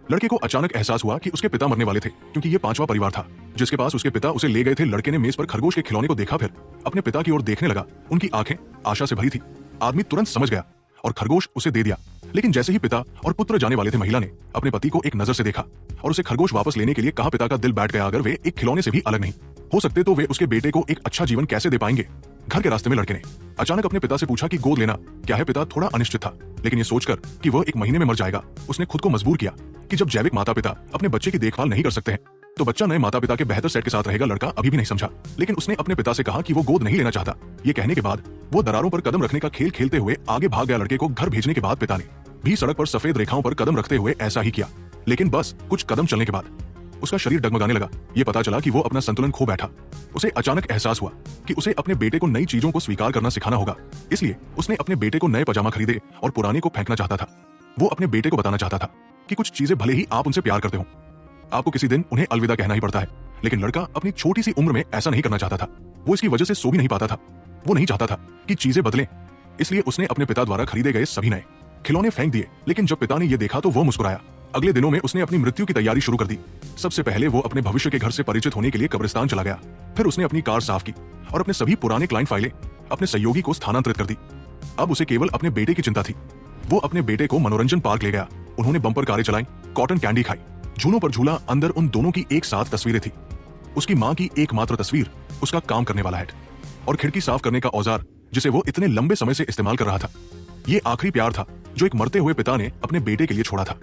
लड़के को अचानक एहसास हुआ कि उसके पिता मरने वाले थे, क्योंकि ये पांचवा परिवार था जिसके पास उसके पिता उसे ले गए थे। लड़के ने मेज पर खरगोश के खिलौने को देखा, फिर अपने पिता की ओर देखने लगा। उनकी आंखें आशा से भरी थी। आदमी तुरंत समझ गया और खरगोश उसे दे दिया। लेकिन जैसे ही पिता और पुत्र जाने वाले थे, महिला ने अपने पति को एक नजर से देखा और उसे खरगोश वापस लेने के लिए कहा। पिता का दिल बैठ गया। अगर वे एक खिलौने से भी अलग नहीं हो सकते तो वे उसके बेटे को एक अच्छा जीवन कैसे दे पाएंगे। घर के रास्ते में लड़के ने अचानक अपने पिता से पूछा कि गोद लेना क्या है। पिता थोड़ा अनिश्चित था, लेकिन ये सोचकर कि वह 1 महीने में मर जाएगा, उसने खुद को मजबूर किया कि जब जैविक माता पिता अपने बच्चे की देखभाल नहीं कर सकते हैं तो बच्चा नए माता पिता के बेहतर सेट के साथ रहेगा। लड़का अभी भी नहीं समझा, लेकिन उसने अपने पिता से कहा कि वो गोद नहीं लेना चाहता। ये कहने के बाद वो दरारों पर कदम रखने का खेल खेलते हुए आगे भाग गया। लड़के को घर भेजने के बाद पिता ने भी सड़क पर सफेद रेखाओं पर कदम रखते हुए ऐसा ही किया, लेकिन बस कुछ कदम चलने के बाद उसका शरीर डगमगाने लगा। ये पता चला कि वो अपना संतुलन खो बैठा। उसे अचानक एहसास हुआ कि उसे अपने बेटे को नई चीजों को स्वीकार करना सिखाना होगा। इसलिए उसने अपने बेटे को नए पजामा खरीदे और पुराने को फेंकना चाहता था। वो अपने बेटे को बताना चाहता था कि कुछ चीजें भले ही आप उनसे प्यार करते हो, आपको किसी दिन उन्हें अलविदा कहना ही पड़ता है। लेकिन लड़का अपनी छोटी सी उम्र में ऐसा नहीं करना चाहता था। वो इसकी वजह से सो भी नहीं पाता था। वो नहीं चाहता था कि चीजें बदलें, इसलिए उसने अपने पिता द्वारा खरीदे गए सभी नए खिलौने फेंक दिए। लेकिन जब पिता ने यह देखा तो वो मुस्कुराया। अगले दिनों में उसने अपनी मृत्यु की तैयारी शुरू कर दी। सबसे पहले वो अपने भविष्य के घर से परिचित होने के लिए कब्रिस्तान चला गया। फिर उसने अपनी कार साफ की और अपने सभी पुराने क्लाइंट फाइलें अपने सहयोगी को स्थानांतरित कर दी। अब उसे केवल अपने बेटे की चिंता थी। वो अपने बेटे को मनोरंजन पार्क ले गया। उन्होंने बम्पर कारें चलाई, कॉटन कैंडी खाई, झूलों पर झूला। अंदर उन दोनों की एक साथ तस्वीरें थी। उसकी माँ की एकमात्र तस्वीर, उसका काम करने वाला हैट और खिड़की साफ करने का औजार जिसे वो इतने लंबे समय से इस्तेमाल कर रहा था। ये आखिरी प्यार था जो एक मरते हुए पिता ने अपने बेटे के लिए छोड़ा था।